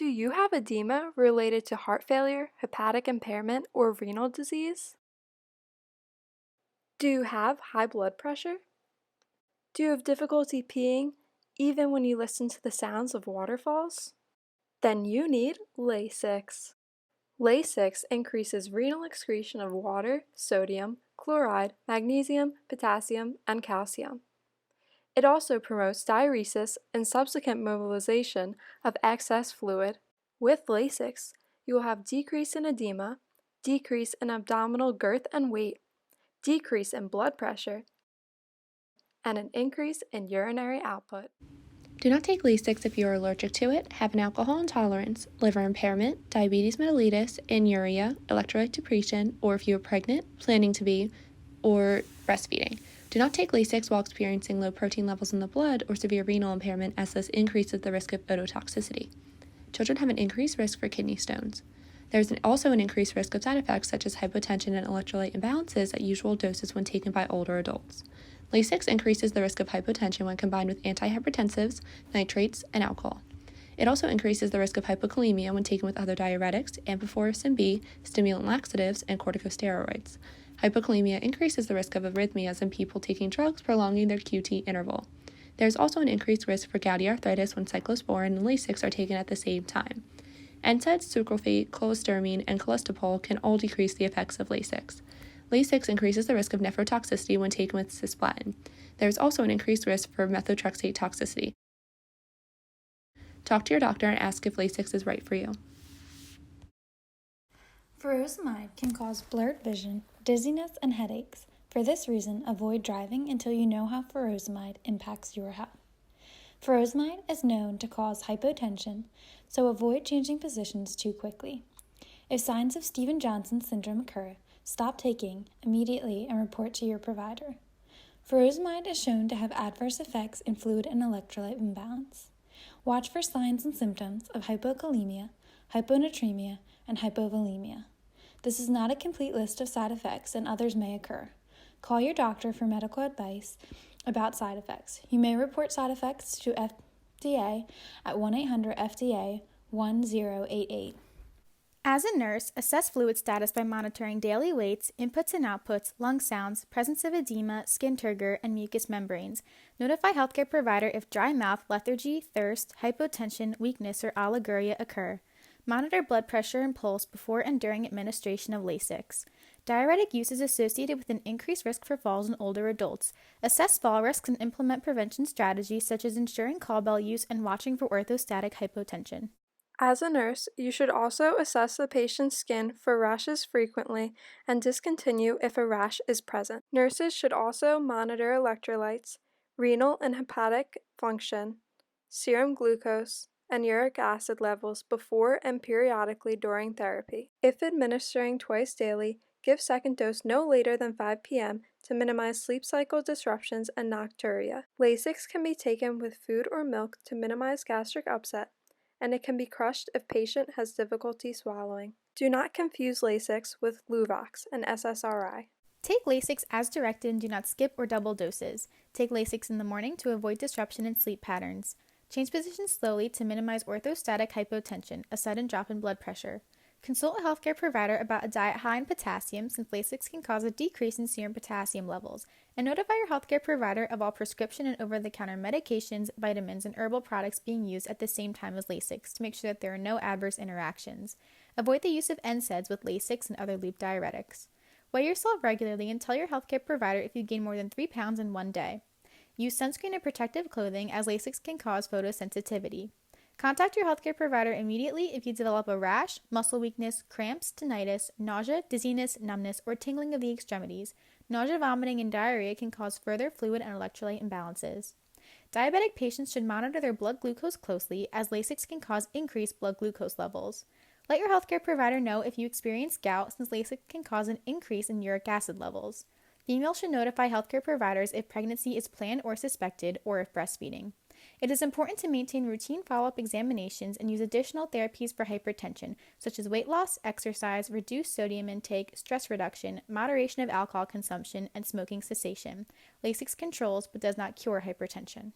Do you have edema related to heart failure, hepatic impairment, or renal disease? Do you have high blood pressure? Do you have difficulty peeing even when you listen to the sounds of waterfalls? Then you need Lasix. Lasix increases renal excretion of water, sodium, chloride, magnesium, potassium, and calcium. It also promotes diuresis and subsequent mobilization of excess fluid. With Lasix, you will have decrease in edema, decrease in abdominal girth and weight, decrease in blood pressure, and an increase in urinary output. Do not take Lasix if you are allergic to it, have an alcohol intolerance, liver impairment, diabetes mellitus, anuria, electrolyte depletion, or if you are pregnant, planning to be, or breastfeeding. Do not take Lasix while experiencing low protein levels in the blood or severe renal impairment, as this increases the risk of ototoxicity. Children have an increased risk for kidney stones. There is also an increased risk of side effects such as hypotension and electrolyte imbalances at usual doses when taken by older adults. Lasix increases the risk of hypotension when combined with antihypertensives, nitrates, and alcohol. It also increases the risk of hypokalemia when taken with other diuretics, amphotericin B, stimulant laxatives, and corticosteroids. Hypokalemia increases the risk of arrhythmias in people taking drugs prolonging their QT interval. There is also an increased risk for gouty arthritis when cyclosporin and Lasix are taken at the same time. NSAIDs, sucralfate, cholestyramine, and cholestyramine can all decrease the effects of Lasix. Lasix increases the risk of nephrotoxicity when taken with cisplatin. There is also an increased risk for methotrexate toxicity. Talk to your doctor and ask if Lasix is right for you. Furosemide can cause blurred vision, dizziness, and headaches. For this reason, avoid driving until you know how furosemide impacts your health. Furosemide is known to cause hypotension, so avoid changing positions too quickly. If signs of Stevens-Johnson syndrome occur, stop taking immediately and report to your provider. Furosemide is shown to have adverse effects in fluid and electrolyte imbalance. Watch for signs and symptoms of hypokalemia, hyponatremia, and hypovolemia. This is not a complete list of side effects, and others may occur. Call your doctor for medical advice about side effects. You may report side effects to FDA at 1-800-FDA-1088. As a nurse, assess fluid status by monitoring daily weights, inputs and outputs, lung sounds, presence of edema, skin turgor, and mucous membranes. Notify healthcare provider if dry mouth, lethargy, thirst, hypotension, weakness, or oliguria occur. Monitor blood pressure and pulse before and during administration of Lasix. Diuretic use is associated with an increased risk for falls in older adults. Assess fall risks and implement prevention strategies such as ensuring call bell use and watching for orthostatic hypotension. As a nurse, you should also assess the patient's skin for rashes frequently and discontinue if a rash is present. Nurses should also monitor electrolytes, renal and hepatic function, serum glucose, and uric acid levels before and periodically during therapy. If administering twice daily, give second dose no later than 5 p.m. to minimize sleep cycle disruptions and nocturia. Lasix can be taken with food or milk to minimize gastric upset, and it can be crushed if patient has difficulty swallowing. Do not confuse Lasix with Luvox, an SSRI. Take Lasix as directed and do not skip or double doses. Take Lasix in the morning to avoid disruption in sleep patterns. Change positions slowly to minimize orthostatic hypotension, a sudden drop in blood pressure. Consult a healthcare provider about a diet high in potassium, since Lasix can cause a decrease in serum potassium levels, and notify your healthcare provider of all prescription and over-the-counter medications, vitamins, and herbal products being used at the same time as Lasix to make sure that there are no adverse interactions. Avoid the use of NSAIDs with Lasix and other loop diuretics. Weigh yourself regularly and tell your healthcare provider if you gain more than 3 pounds in one day. Use sunscreen and protective clothing, as Lasix can cause photosensitivity. Contact your healthcare provider immediately if you develop a rash, muscle weakness, cramps, tinnitus, nausea, dizziness, numbness, or tingling of the extremities. Nausea, vomiting, and diarrhea can cause further fluid and electrolyte imbalances. Diabetic patients should monitor their blood glucose closely, as Lasix can cause increased blood glucose levels. Let your healthcare provider know if you experience gout, since Lasix can cause an increase in uric acid levels. Females should notify healthcare providers if pregnancy is planned or suspected, or if breastfeeding. It is important to maintain routine follow-up examinations and use additional therapies for hypertension, such as weight loss, exercise, reduced sodium intake, stress reduction, moderation of alcohol consumption, and smoking cessation. Lasix controls but does not cure hypertension.